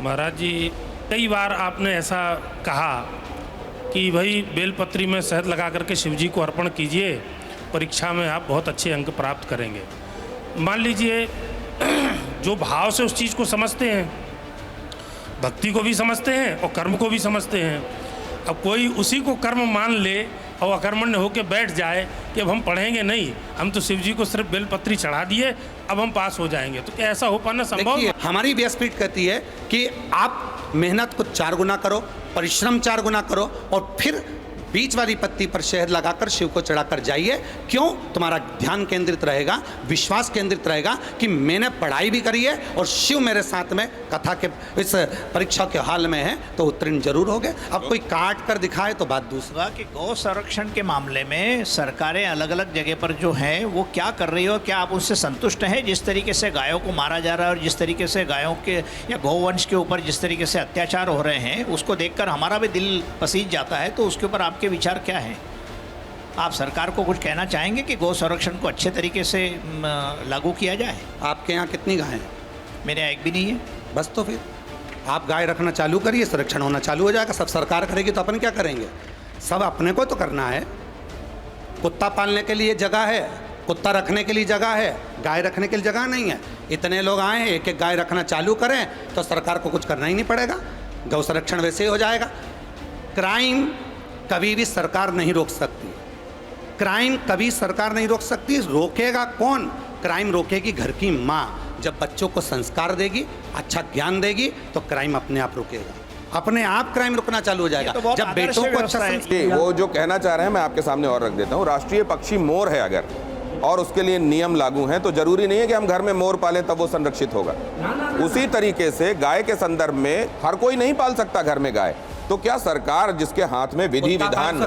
महाराज जी, कई बार आपने ऐसा कहा कि भाई बेलपत्री में शहद लगा करके शिव जी को अर्पण कीजिए, परीक्षा में आप बहुत अच्छे अंक प्राप्त करेंगे। मान लीजिए जो भाव से उस चीज़ को समझते हैं, भक्ति को भी समझते हैं और कर्म को भी समझते हैं, अब कोई उसी को कर्म मान ले और अकर्मण्य होकर बैठ जाए कि अब हम पढ़ेंगे नहीं, हम तो शिव जी को सिर्फ बेलपत्री चढ़ा दिए, अब हम पास हो जाएंगे, तो क्या ऐसा हो पाना संभव है? हमारी व्यासपीठ कहती है कि आप मेहनत को 4 गुना करो, परिश्रम 4 गुना करो और फिर बीच वाली पत्ती पर शहद लगाकर शिव को चढ़ाकर जाइए। क्यों? तुम्हारा ध्यान केंद्रित रहेगा, विश्वास केंद्रित रहेगा कि मैंने पढ़ाई भी करी है और शिव मेरे साथ में कथा के इस परीक्षा के हाल में है, तो उत्तीर्ण जरूर हो गए। अब कोई काट कर दिखाए तो बात दूसरा। कि गौ संरक्षण के मामले में सरकारें अलग अलग जगह पर जो हैं वो क्या कर रही हो, क्या आप उससे संतुष्ट हैं? जिस तरीके से गायों को मारा जा रहा है और जिस तरीके से गायों के या गौवंश के ऊपर जिस तरीके से अत्याचार हो रहे हैं, उसको देखकर हमारा भी दिल पसीज जाता है। तो उसके ऊपर आपके विचार क्या हैं? आप सरकार को कुछ कहना चाहेंगे कि गौ संरक्षण को अच्छे तरीके से लागू किया जाए? आपके यहाँ कितनी गायें हैं? मेरे यहाँ एक भी नहीं है। बस तो फिर आप गाय रखना चालू करिए, संरक्षण होना चालू हो जाएगा। सब सरकार करेगी तो अपन क्या करेंगे? सब अपने को तो करना है। कुत्ता पालने के लिए जगह है, कुत्ता रखने के लिए जगह है, गाय रखने के लिए जगह नहीं है। इतने लोग आए, एक एक गाय रखना चालू करें तो सरकार को कुछ करना ही नहीं पड़ेगा, गौ संरक्षण वैसे ही हो जाएगा। क्राइम कभी भी सरकार नहीं रोक सकती, क्राइम कभी सरकार नहीं रोक सकती। रोकेगा कौन? क्राइम रोकेगी घर की माँ। जब बच्चों को संस्कार देगी, अच्छा ज्ञान देगी, तो क्राइम अपने आप रुकेगा, अपने आप क्राइम रुकना चालू हो जाएगा। तो जब बेटों को अच्छा वो जो कहना चाह रहे हैं मैं आपके सामने और रख देता हूँ। राष्ट्रीय पक्षी मोर है अगर, और उसके लिए नियम लागू हैं, तो जरूरी नहीं है कि हम घर में मोर पालें तब वो संरक्षित होगा। उसी तरीके से गाय के संदर्भ में हर कोई नहीं पाल सकता घर में गाय, तो क्या सरकार जिसके हाथ में विधि विधान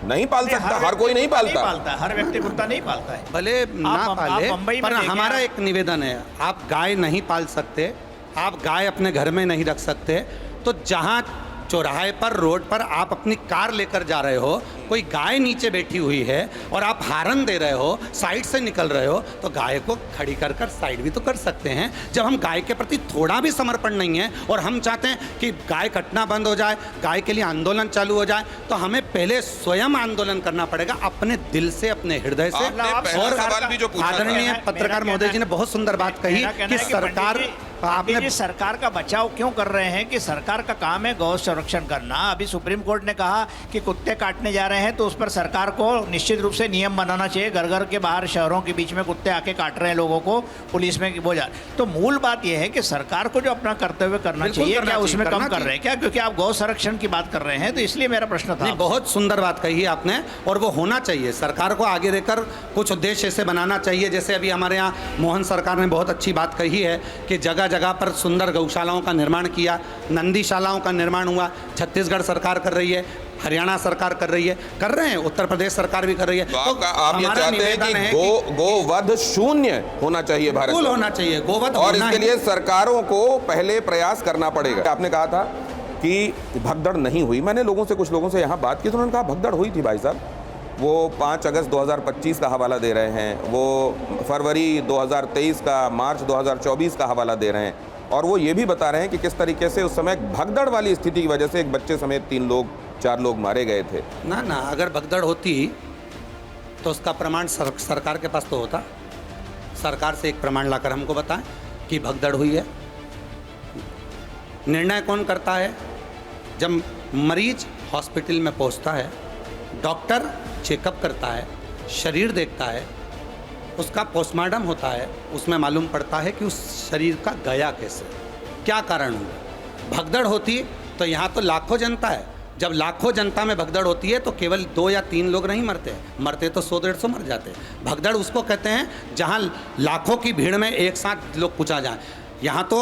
नहीं पाल सकता? हर कोई नहीं पालता, हर व्यक्ति कुत्ता नहीं पालता है। भले ना पाले, पर हमारा एक निवेदन है, आप गाय नहीं पाल सकते, आप गाय अपने घर में नहीं रख सकते, तो जहाँ चौराहे पर, रोड पर आप अपनी कार लेकर जा रहे हो, कोई गाय नीचे बैठी हुई है और आप हारन दे रहे हो, साइड से निकल रहे हो, तो गाय को खड़ी कर कर साइड भी तो कर सकते हैं। जब हम गाय के प्रति थोड़ा भी समर्पण नहीं है और हम चाहते हैं कि गाय कटना बंद हो जाए, गाय के लिए आंदोलन चालू हो जाए, तो हमें पहले स्वयं आंदोलन करना पड़ेगा, अपने दिल से, अपने हृदय से। और आदरणीय पत्रकार महोदय जी ने बहुत सुंदर बात कही कि सरकार, आपने सरकार का बचाव क्यों कर रहे हैं कि सरकार का काम है गौ संरक्षण करना। अभी सुप्रीम कोर्ट ने कहा कि कुत्ते काटने जा रहे हैं तो उस पर सरकार को निश्चित रूप से नियम बनाना चाहिए। घर घर के बाहर, शहरों के बीच में कुत्ते आके काट रहे हैं लोगों को, पुलिस में वो जा, तो मूल बात यह है कि सरकार को जो अपना कर्तव्य करना चाहिए, क्या उसमें कम कर रहे हैं क्या? क्योंकि आप गौ संरक्षण की बात कर रहे हैं, तो इसलिए मेरा प्रश्न था। बहुत सुंदर बात कही है आपने, और वो होना चाहिए। सरकार को आगे देकर कुछ उद्देश्य ऐसे बनाना चाहिए, जैसे अभी हमारे यहाँ मोहन सरकार ने बहुत अच्छी बात कही है कि जगह जगह पर सुंदर गौशालाओं का निर्माण किया, नंदीशालाओं का निर्माण हुआ। छत्तीसगढ़ सरकार कर रही है, हरियाणा सरकार कर रही है, कर रहे हैं, उत्तर प्रदेश सरकार भी कर रही है। तो आप ये चाहते हैं कि गोवध शून्य होना चाहिए भारत में? होना चाहिए गोवध, और इसके लिए सरकारों को पहले प्रयास करना पड़ेगा। आपने कहा था कि भगदड़ नहीं हुई, मैंने लोगों से, कुछ लोगों से यहाँ बात की तो उन्होंने कहा भगदड़ हुई थी भाई साहब। वो 5 अगस्त 2025 का हवाला दे रहे हैं, वो फरवरी 2023 का, मार्च 2024 का हवाला दे रहे हैं, और वो ये भी बता रहे हैं कि किस तरीके से उस समय भगदड़ वाली स्थिति की वजह से एक बच्चे समेत 3-4 लोग मारे गए थे। ना अगर भगदड़ होती तो उसका प्रमाण सरकार के पास तो होता। सरकार से एक प्रमाण लाकर हमको बताएं कि भगदड़ हुई है। निर्णय कौन करता है? जब मरीज हॉस्पिटल में पहुंचता है, डॉक्टर चेकअप करता है, शरीर देखता है, उसका पोस्टमार्टम होता है, उसमें मालूम पड़ता है कि उस शरीर का गया कैसे, क्या कारण हुआ। भगदड़ होती तो यहाँ तो लाखों जनता है, जब लाखों जनता में भगदड़ होती है तो केवल 2 या 3 लोग नहीं मरते, मरते तो 100-150 मर जाते। भगदड़ उसको कहते हैं जहाँ लाखों की भीड़ में एक साथ लोग कुचा जाएं। यहाँ तो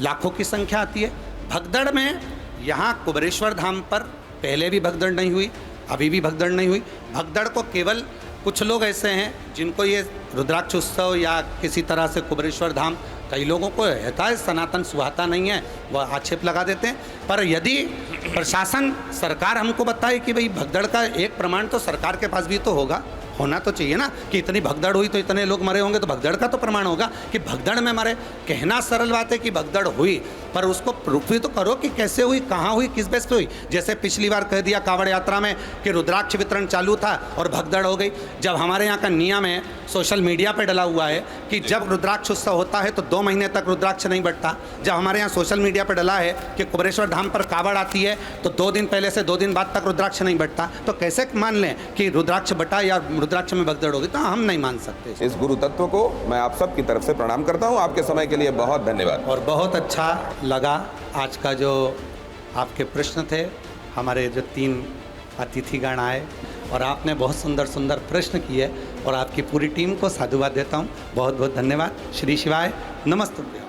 लाखों की संख्या आती है। भगदड़ में यहाँ कुबेरेश्वर धाम पर पहले भी भगदड़ नहीं हुई, अभी भी भगदड़ नहीं हुई। भगदड़ को केवल कुछ लोग ऐसे हैं जिनको ये रुद्राक्ष उत्सव या किसी तरह से कुबेरेश्वर धाम, कई लोगों को रहता है सनातन सुहाता नहीं है, वह आक्षेप लगा देते हैं। पर यदि प्रशासन, सरकार हमको बताए कि भाई भगदड़ का एक प्रमाण तो सरकार के पास भी तो होगा, होना तो चाहिए ना, कि इतनी भगदड़ हुई तो इतने लोग मरे होंगे, तो भगदड़ का तो प्रमाण होगा कि भगदड़ में मरे। कहना सरल बात है कि भगदड़ हुई, पर उसको प्रूफ भी तो करो कि कैसे हुई, कहाँ हुई, किस बेस पे हुई। जैसे पिछली बार कह दिया कांवड़ यात्रा में कि रुद्राक्ष वितरण चालू था और भगदड़ हो गई, जब हमारे यहाँ का नियम है, सोशल मीडिया पे डला हुआ है कि जब रुद्राक्ष उत्सव होता है तो 2 महीने तक रुद्राक्ष नहीं बटता। जब हमारे यहाँ सोशल मीडिया पे डला है कि कुबेरेश्वर धाम पर कांवड़ आती है तो 2 दिन पहले से 2 दिन बाद तक रुद्राक्ष नहीं बटता, तो कैसे मान लें कि रुद्राक्ष बटा या रुद्राक्ष में भगदड़ होगी? तो हम नहीं मान सकते। इस गुरु तत्व को मैं आप सब की तरफ से प्रणाम करता हूँ। आपके समय के लिए बहुत धन्यवाद। और बहुत अच्छा लगा आज का जो आपके प्रश्न थे, हमारे जो 3 अतिथिगण आए और आपने बहुत सुंदर सुंदर प्रश्न किए, और आपकी पूरी टीम को साधुवाद देता हूँ। बहुत बहुत धन्यवाद। श्री शिवाय, नमस्ते।